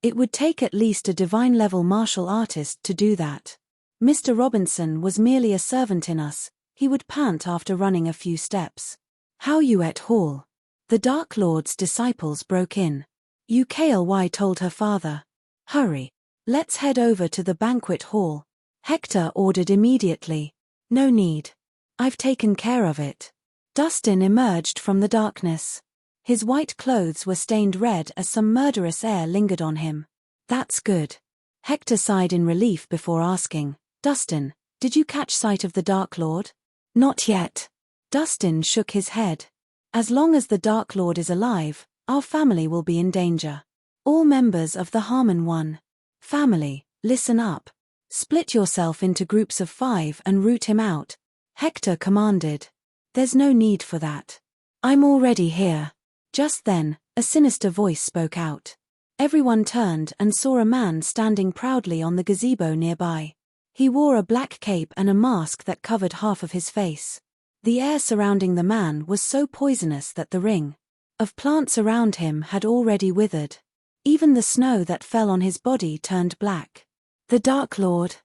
It would take at least a divine-level martial artist to do that. Mr. Robinson was merely a servant in us, he would pant after running a few steps. How you at Hall? The Dark Lord's disciples broke in. UKLY told her father. Hurry. Let's head over to the banquet hall. Hector ordered immediately. No need. I've taken care of it. Dustin emerged from the darkness. His white clothes were stained red as some murderous air lingered on him. That's good. Hector sighed in relief before asking, Dustin, did you catch sight of the Dark Lord? Not yet. Dustin shook his head. As long as the Dark Lord is alive, our family will be in danger. All members of the Harmon 1 family, listen up. Split yourself into groups of 5 and root him out, Hector commanded. There's no need for that. I'm already here. Just then, a sinister voice spoke out. Everyone turned and saw a man standing proudly on the gazebo nearby. He wore a black cape and a mask that covered half of his face. The air surrounding the man was so poisonous that the ring of plants around him had already withered. Even the snow that fell on his body turned black. The Dark Lord.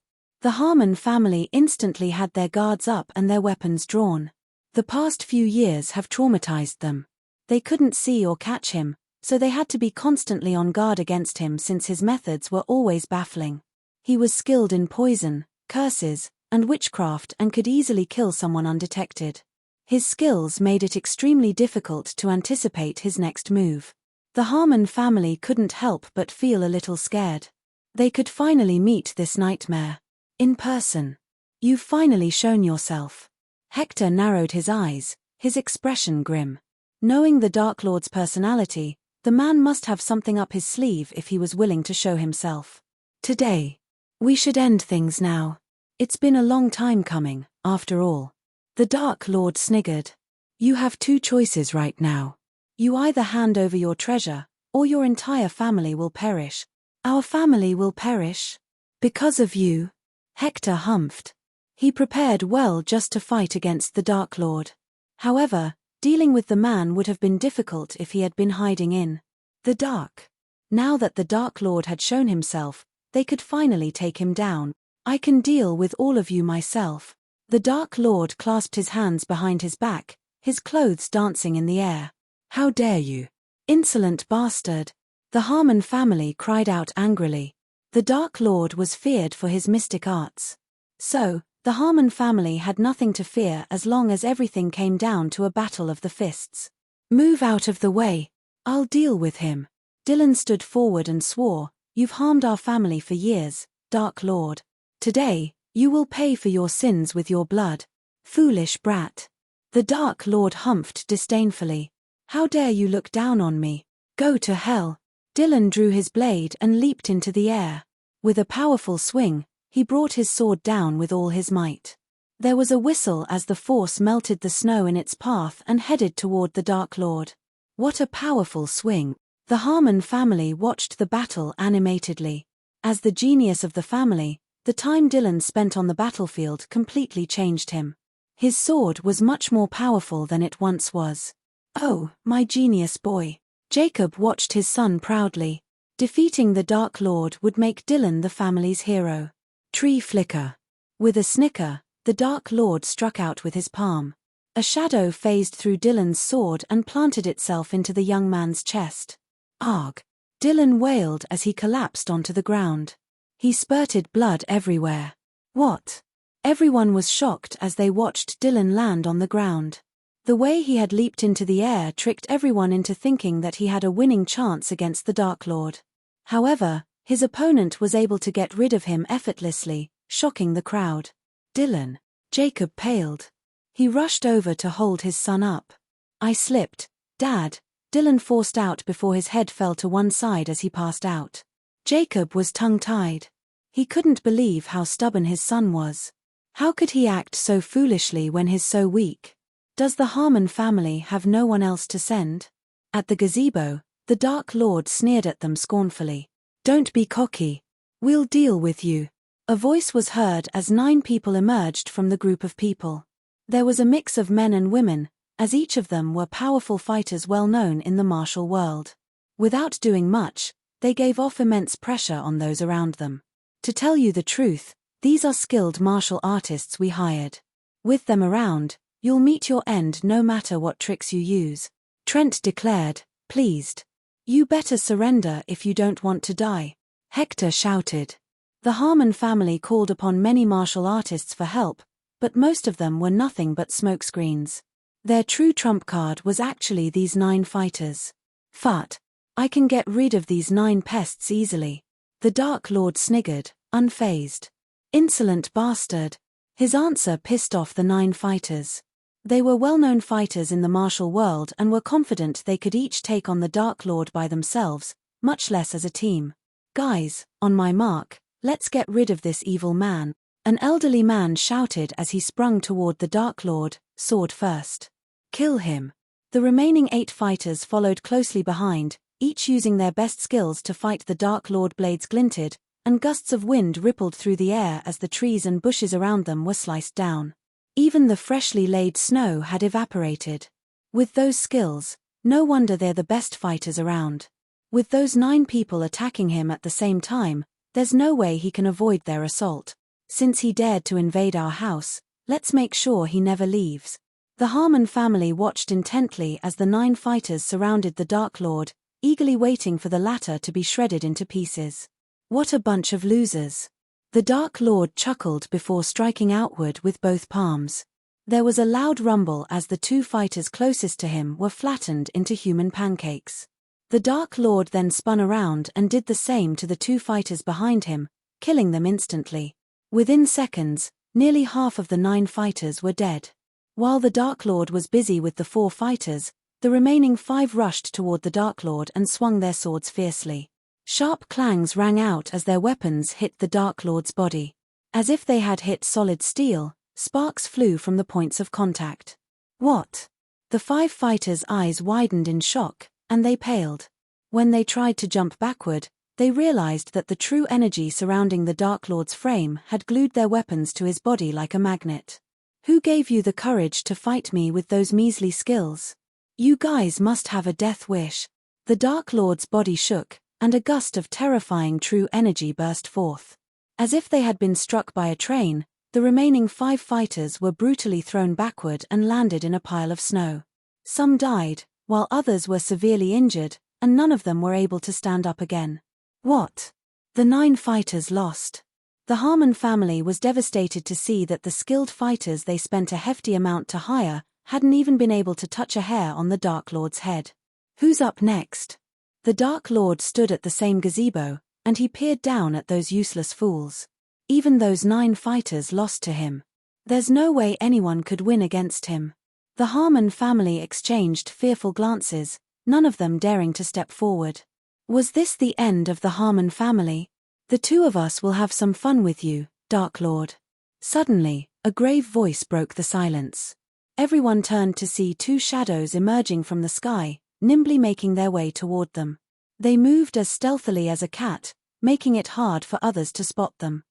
The Harmon family instantly had their guards up and their weapons drawn. The past few years have traumatized them. They couldn't see or catch him, so they had to be constantly on guard against him since his methods were always baffling. He was skilled in poison, curses, and witchcraft and could easily kill someone undetected. His skills made it extremely difficult to anticipate his next move. The Harmon family couldn't help but feel a little scared. They could finally meet this nightmare in person. You've finally shown yourself. Hector narrowed his eyes, his expression grim. Knowing the Dark Lord's personality, the man must have something up his sleeve if he was willing to show himself. Today. We should end things now. It's been a long time coming, after all. The Dark Lord sniggered. You have 2 choices right now. You either hand over your treasure, or your entire family will perish. Our family will perish? Because of you? Hector humphed. He prepared well just to fight against the Dark Lord. However, dealing with the man would have been difficult if he had been hiding in the dark. Now that the Dark Lord had shown himself, they could finally take him down. I can deal with all of you myself. The Dark Lord clasped his hands behind his back, his clothes dancing in the air. How dare you? Insolent bastard. The Harmon family cried out angrily. The Dark Lord was feared for his mystic arts. So, the Harmon family had nothing to fear as long as everything came down to a battle of the fists. Move out of the way. I'll deal with him. Dylan stood forward and swore, You've harmed our family for years, Dark Lord. Today, you will pay for your sins with your blood. Foolish brat. The Dark Lord humphed disdainfully. How dare you look down on me? Go to hell. Dylan drew his blade and leaped into the air. With a powerful swing, he brought his sword down with all his might. There was a whistle as the force melted the snow in its path and headed toward the Dark Lord. What a powerful swing. The Harmon family watched the battle animatedly. As the genius of the family, the time Dylan spent on the battlefield completely changed him. His sword was much more powerful than it once was. Oh, my genius boy. Jacob watched his son proudly. Defeating the Dark Lord would make Dylan the family's hero. Tree flicker. With a snicker, the Dark Lord struck out with his palm. A shadow phased through Dylan's sword and planted itself into the young man's chest. Arg! Dylan wailed as he collapsed onto the ground. He spurted blood everywhere. What? Everyone was shocked as they watched Dylan land on the ground. The way he had leaped into the air tricked everyone into thinking that he had a winning chance against the Dark Lord. However, his opponent was able to get rid of him effortlessly, shocking the crowd. Dylan. Jacob paled. He rushed over to hold his son up. I slipped, Dad. Dylan forced out before his head fell to one side as he passed out. Jacob was tongue-tied. He couldn't believe how stubborn his son was. How could he act so foolishly when he's so weak? Does the Harmon family have no one else to send? At the gazebo, the Dark Lord sneered at them scornfully. Don't be cocky. We'll deal with you. A voice was heard as 9 people emerged from the group of people. There was a mix of men and women, as each of them were powerful fighters well known in the martial world. Without doing much, They gave off immense pressure on those around them. To tell you the truth, these are skilled martial artists we hired. With them around, you'll meet your end no matter what tricks you use, Trent declared, pleased. You better surrender if you don't want to die, Hector shouted. The Harmon family called upon many martial artists for help, but most of them were nothing but smokescreens. Their true trump card was actually these 9 fighters. Phut. I can get rid of these 9 pests easily. The Dark Lord sniggered, unfazed. Insolent bastard. His answer pissed off the 9 fighters. They were well-known fighters in the martial world and were confident they could each take on the Dark Lord by themselves, much less as a team. Guys, on my mark, let's get rid of this evil man, an elderly man shouted as he sprung toward the Dark Lord, sword first. Kill him. The remaining 8 fighters followed closely behind, each using their best skills to fight the Dark Lord. Blades glinted, and gusts of wind rippled through the air as the trees and bushes around them were sliced down. Even the freshly laid snow had evaporated. With those skills, no wonder they're the best fighters around. With those 9 people attacking him at the same time, there's no way he can avoid their assault. Since he dared to invade our house, let's make sure he never leaves. The Harmon family watched intently as the 9 fighters surrounded the Dark Lord, eagerly waiting for the latter to be shredded into pieces. What a bunch of losers. The Dark Lord chuckled before striking outward with both palms. There was a loud rumble as the 2 fighters closest to him were flattened into human pancakes. The Dark Lord then spun around and did the same to the 2 fighters behind him, killing them instantly. Within seconds, nearly half of the 9 fighters were dead. While the Dark Lord was busy with the 4 fighters, the remaining 5 rushed toward the Dark Lord and swung their swords fiercely. Sharp clangs rang out as their weapons hit the Dark Lord's body. As if they had hit solid steel, sparks flew from the points of contact. What? The 5 fighters' eyes widened in shock, and they paled. When they tried to jump backward, they realized that the true energy surrounding the Dark Lord's frame had glued their weapons to his body like a magnet. Who gave you the courage to fight me with those measly skills? You guys must have a death wish. The Dark Lord's body shook, and a gust of terrifying true energy burst forth. As if they had been struck by a train, the remaining 5 fighters were brutally thrown backward and landed in a pile of snow. Some died, while others were severely injured, and none of them were able to stand up again. What? The 9 fighters lost. The Harmon family was devastated to see that the skilled fighters they spent a hefty amount to hire hadn't even been able to touch a hair on the Dark Lord's head. Who's up next? The Dark Lord stood at the same gazebo, and he peered down at those useless fools. Even those 9 fighters lost to him. There's no way anyone could win against him. The Harmon family exchanged fearful glances, none of them daring to step forward. Was this the end of the Harmon family? The 2 of us will have some fun with you, Dark Lord. Suddenly, a grave voice broke the silence. Everyone turned to see 2 shadows emerging from the sky, nimbly making their way toward them. They moved as stealthily as a cat, making it hard for others to spot them.